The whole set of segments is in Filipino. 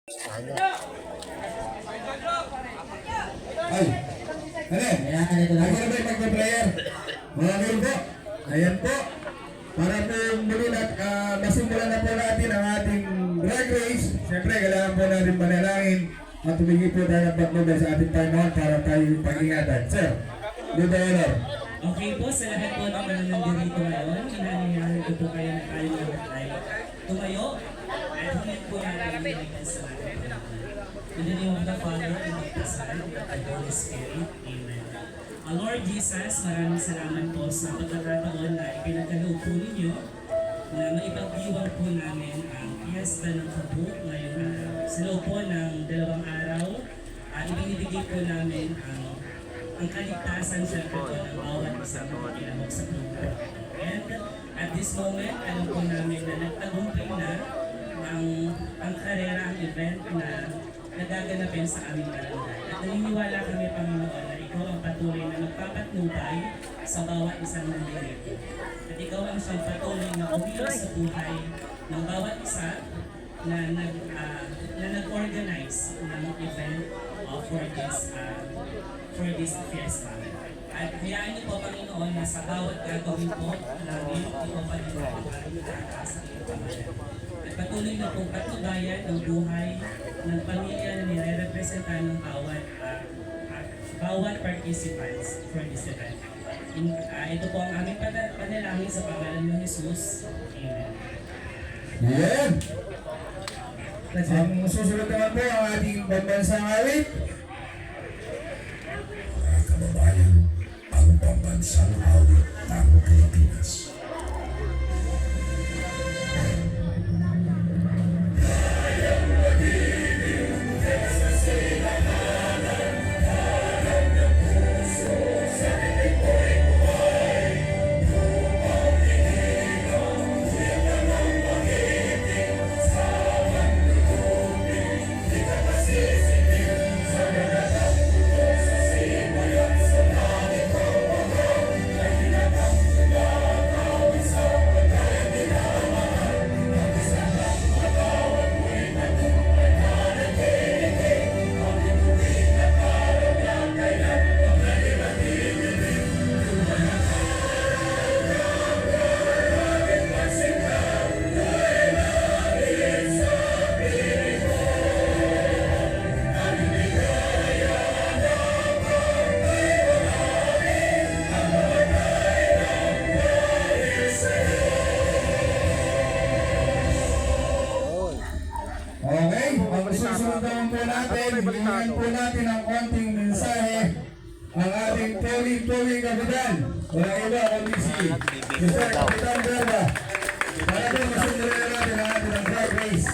Ay, Ayan, lagi na ba yung mag-player? Mga ngayon po, ayan po. Para po muli na masimulan na po natin ang ating drag race. Siyempre, kailangan po natin manalangin at tumigil po tayo ng backloader sa ating timeout para tayo pag-ingatan. Sir, do the honor. okay po, sa lahat po ng mga nandito ngayon, hinahingahal ko po kayo na tayo lahat ay tumayo at hulit po natin ang sa ating in the name of the Father, and of the Son, and of the Holy Spirit. Amen. Lord Jesus, maraming salamat po sa pagkakataon na ipinagkaloob po ninyo na maipagdiwang po namin ang Fiesta ng Kabuk ngayong araw. Sa loob po ng 2 araw, ibinibigay po namin ang kaligtasan sa po ng bawat isang kinamok sa puno. And at this moment, alam po namin na nagtagumpay na ang karera, ang event na nagaganapin sa aming barangay. At naniniwala kami, Panginoon, na ikaw ang patuloy na magpapatnubay sa bawat isang nandito. At ikaw ang siyang patuloy na umilos sa buhay ng bawat isa na nag-organize ng event for this fiesta. At hayaan niyo po, Panginoon, na sa bawat gagawin po namin, ikaw pa rin ang itaas sa iyong pangalan. At patuloy na pong patubayan ng buhay ng pamilya na nire-representa ng bawat participants for this event. Ito po ang aming panalangin sa pangalan ng Jesus. Amen. Ayan. Ang susunod naman po ang ating pambansang awit. Mga kababayan, ang pambansang awit ng Pilipinas. Okay, ang susunod naman po natin, hinggan po natin ang konting mensahe ang ating tuwing kapitan. Walang iba kundi si Mr. Kapitan Berba. Para po masundurin natin ang ating drag race.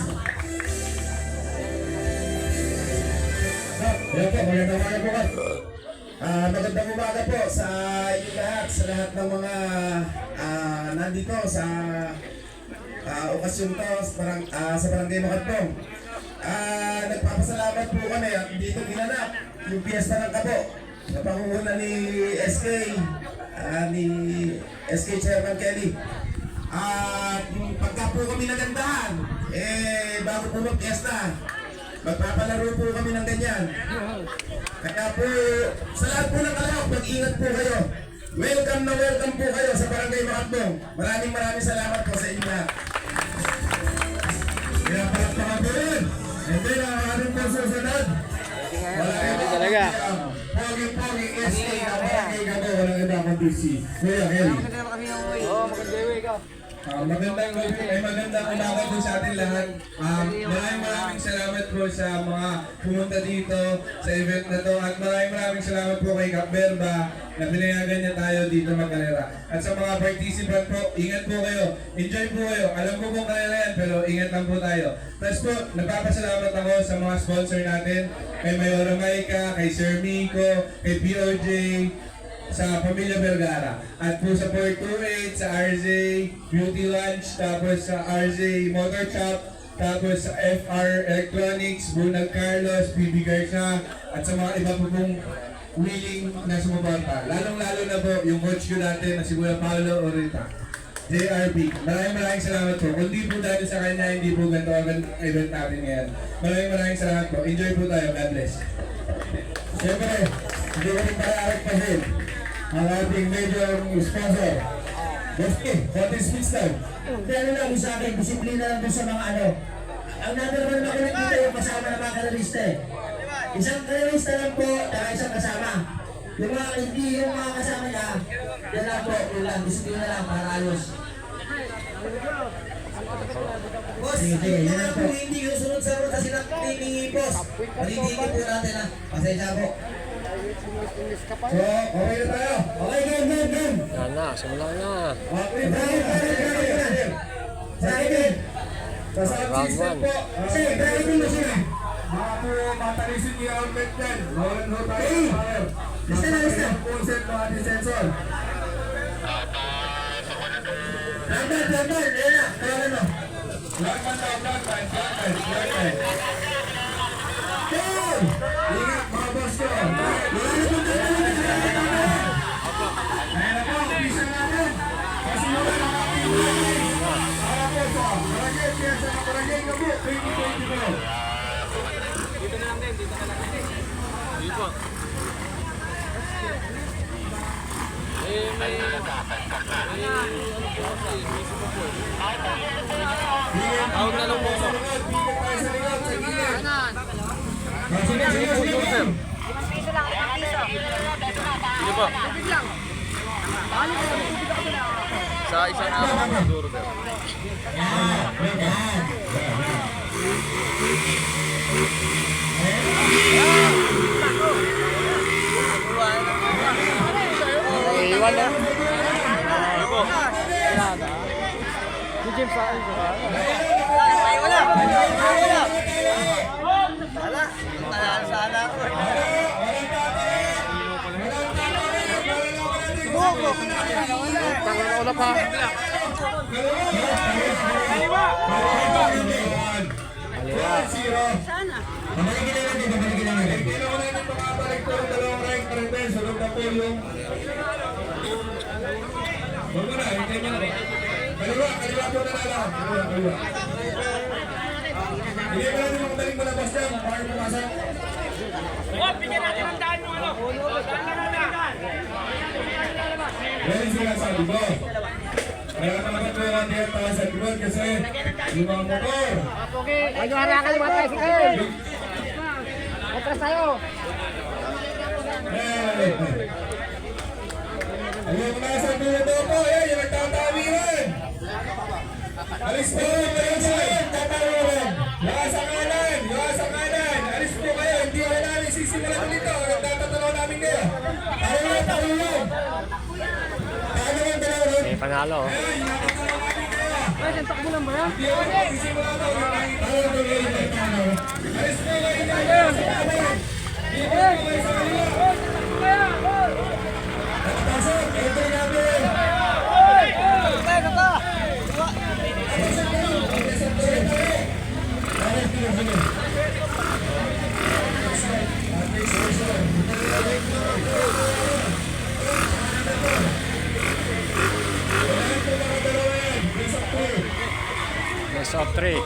Ayan po, magandang umaga po ka. Magandang umaga po sa inyo lahat, sa lahat ng mga nandito sa okasyon to sa Barangay Makatpong. Nagpapasalamat po kami at dito ginanap yung Fiesta ng Kabo na panguhuna ni SK Chairman Kelly. At pagka po kami nagandahan, bago po mag-fiesta, magpapalaro po kami ng ganyan. Kaya po, sa lahat po ng kalahok, mag-ingat po kayo. Welcome po kayo sa Barangay Makatpong. Maraming salamat po sa inyo lahat. Kaya palakpakan po rin. And then ang ating po susunod. Walang iba talaga. Pogi SK na Barangay Kabo. Walang iba kundi si Kuya Kelly. Magandang umaga po sa ating lahat. Maraming salamat po sa mga pumunta dito sa event na to. At maraming salamat po kay Kap Berba na pinayagan niya tayo dito magkalera. At sa mga participant po, ingat po kayo. Enjoy po kayo. Alam ko pong kalera yan, pero ingat lang po tayo. Plus po, nagpapasalamat ako sa mga sponsor natin. Kay Mayora Maika, kay Sir Miko, kay POJ, sa Pamilya Vergara. At po sa 428, sa RZ Beauty Lunch, tapos sa RZ Motor Shop, tapos sa FR Electronics, Bunag Carlos, PB Garcia, at sa mga iba po pong willing na sumuporta. Lalong-lalo na po yung coach ko natin na si Kuya Paolo Orita. JRP. Maraming salamat po. Kung di po dahil sa kanya, hindi po ganito ang event natin ngayon. Maraming salamat po. Enjoy po tayo. God bless. Siyempre, hindi ko rin pararap pa din ang ating major sponsor. Boski, what is this time? Hindi, ano lang sa akin, disiplina lang dun sa mga ano. Ang number one na nakikita yung kasama ng mga kanalista eh. Isang kanalista lang po, at isang kasama. Yung mga hindi yung mga kasama niya, yan lang po, yun lang, disiplina lang para ayos. Boss, Sige, yun lang po. kung hindi yung sunod sa ruta sila tiningi, boss. Palitigin po natin ha. Pasensya po. So, okay na tayo. Okay, game. Yan na, simula na. Okay, Brian. Brian. Sa sound Round system one. po. Sige, driving mo sila. Mga po matalisin niyo ang bet dyan. Mawalan ho tayo ng fire. Lista. Ang set ng ating sensor. Landman, ayan na, tawagan mo. Blackman daw, Blackman. Ingat mga boss ko. Ayan na po, umpisa natin. Kasunod ang ating meeting. Para po sa Barangay Fiesta ng Barangay Gabu 2022. Out na lang po. Sige po. Sa isang araw siguro. Iwan na. Sige po. Si James sa akin. Wala pa. Babalikin na natin. Hindi naman natin makabalik po ang dalawang rank pa rin tayo. Sunod na po yung... Huwag mo na, hintayin mo na. Kaliwa po na lang. Kaliwa. Hindi mo natin makabalik mo na boss dyan. Bakit pumasok? Bigyan natin ang daan yung ano. Yan yung sinasabi ko. Kaya naman ito yung ating taas sa likod kasi yung mga motor. Ano harangan yung mga tricycle? Atras tayo. Ayun, nasa dulo po. Ayan, yung nagtatawiran. Alis po, tatawiran. Yung sa kanan. Alis po kayo. Hindi ko namin sisimulan ulit ito. Nagtatatalaw namin kayo. Tawiran. May panalo. Ayun, yung nagtatalaw namin kayo. Ay, takbo lang ba yan? Hindi ko sisimulan ito. Alis po kayo. Dito po kayo sa kaliwa. Best of 3.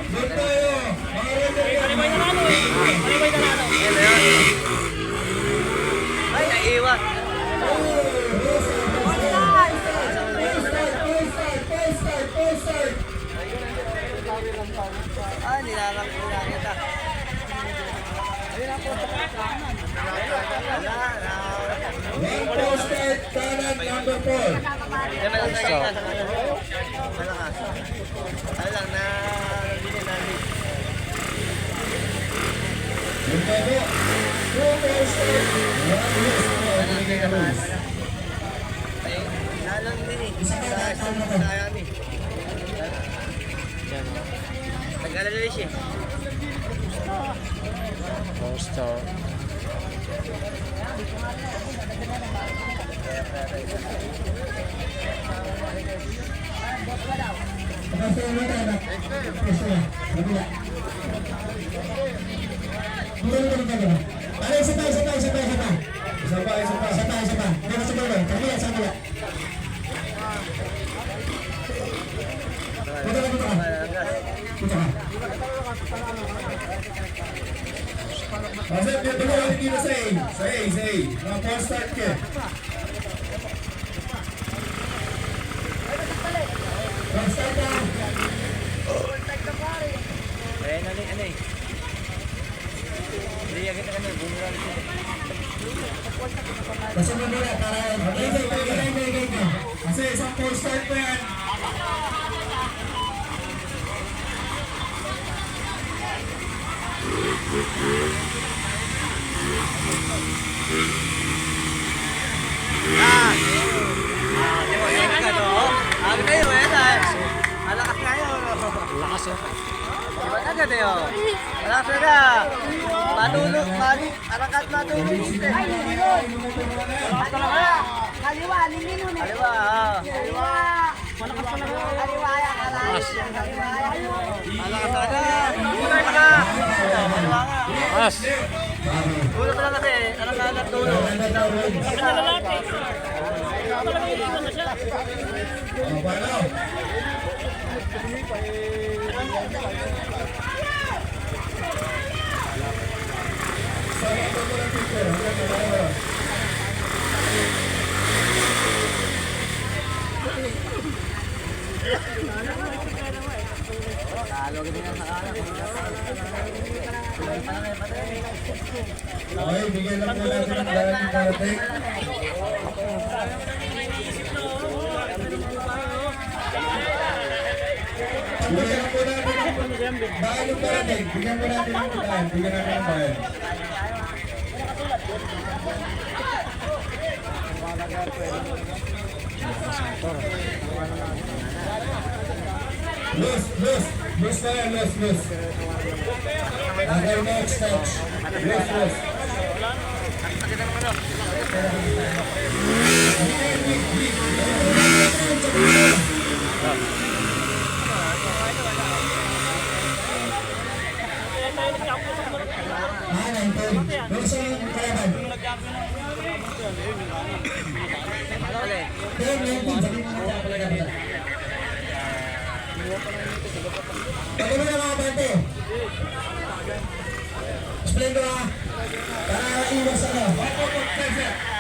Doon tayo. Kalibay na nalo eh. Kalibay na nalo. Ay, naiwan. Full start. Ah, nilalang kita. One full start, kanan, number 4. Punta po. Two full start. Poster. Isa pa. Isa pa. Isa pa. Dito sa dulo. Kabila, sa kabila. Dito ka. Dito ka. Masip, dito ka ulit dito sa A. Sa A. Mga false start ka. False start ka. Kasunod nila para igay ka. Kasi isang false start pa yan. Lakas oh. Agad eh oh. Malakas na. Matulog, arakat matulog. Ay, lilingon. Kaliwa, lilingon eh. Kaliwa, ah. Kaliwa. Malakas talaga. Kaliwa, Lakas. Malakas talaga. Tulog ka na. Kaliwa nga. Lakas. Tulog ka na kasi. Arakat tulog. Paano? Okay, bigyan lang po natin ang dahil ng karating. Bigyan lang po natin ang dahil ng karating. Bigyan po natin ang dahil. Bigyan natin ang dahil. Loose na yan, loose. Again, next touch. Loose. Nandun. Loose ang kalaban. Pagod na mga bante. Explain ko ha. Para iwas ano.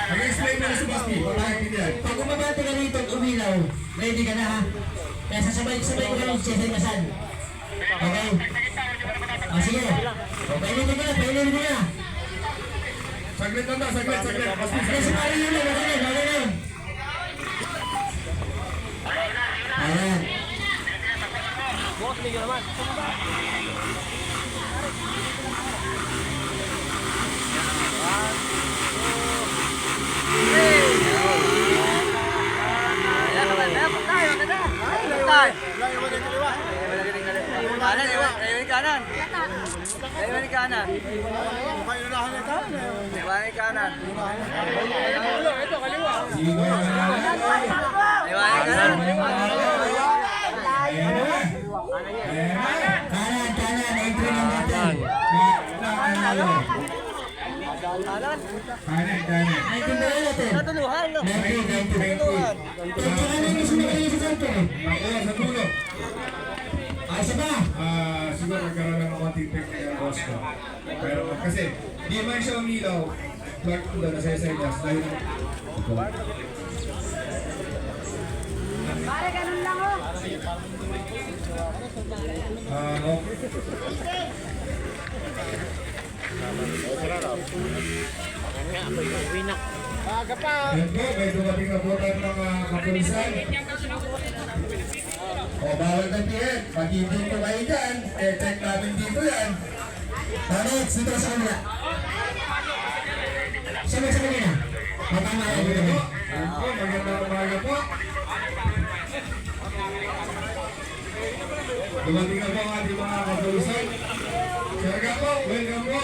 Mag-explain na si Basti. Pag umabante ka rito at uminaw, ready ka na ha. Kaya sasabay-sabay ko kayo sa masan. Okay? Sige. Painin mo na. Saglit lang daw, saglit. Basti, Kaya sumali nyo lang. Okay na. Ayan. Kanan. Kanan. Entry lang natin. Kanan. Naintindihan natin. Natuluhan, no? 90. Natuluhan. Tsaka na yung sumagali sa center eh. Ako, sa dulo. Isa ba? Siguro nagkaroon ng konting technical loss ko. Pero kasi, di man siya umilaw. Clark ko doon, nasa SIDAS. Dahil Pare, ganun lang oh. Yan po, may dumating na po tayo ng kapulisan. O, bawal na tiyan. Pag hindi ko kayo dyan, check namin dito yan. Tarik, dito sa kanila. Sama sa kanila. Matama yan dito. Yan po, magandang umaga po. Dumating na po ang ating mga kapulisan. Sir ka po, welcome po.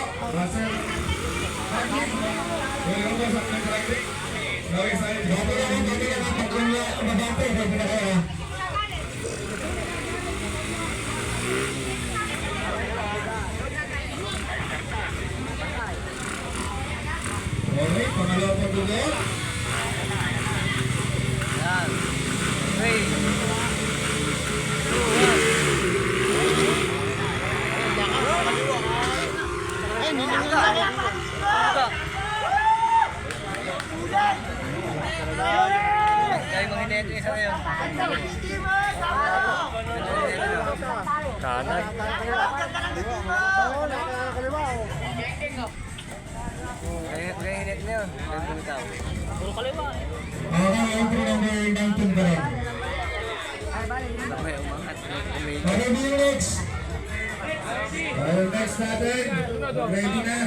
Sir, welcome po sa Traffic. Okay, sa'yo. Dati naman. Pag yung umabante, ready na kayo ha. Okay, pangalawa po Okay, entry number 19 pa rin. Okay, yung next. Next natin. Ready na?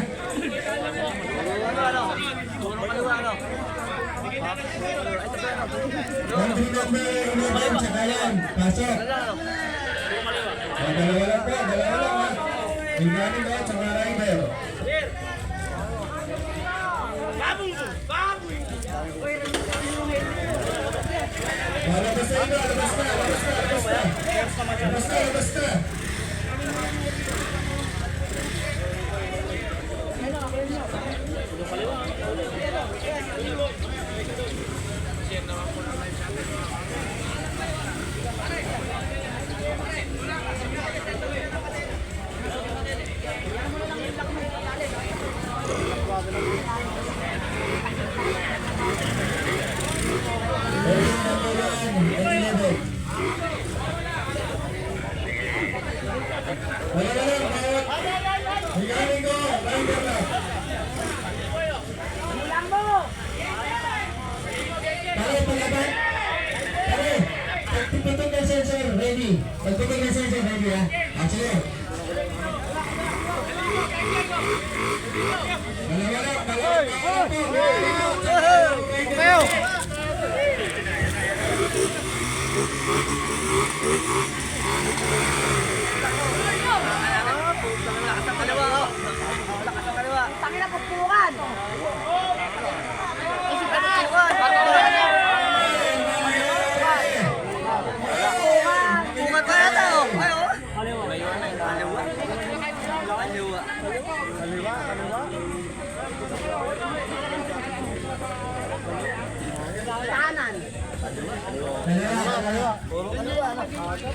Entry number 11, tsaka yan. Pasok. Dalawa lang po, dalawa lang ha. Ingani ko, tsaka rider. Labas na ito, labas na, labas na, labas na. Labas na, labas na. Wala lang, bawat. Ingani ko, rider lang. Pare, paglaban. Pare, pagpipatong ng sensor, ready. Pagpipatong ng sensor, ready ha. Actually. Dalawa lang, dalawa lang. Kayo! Tangina pupukan. Bungat pa yata oh! Ay oh! Kanan. Dalawa.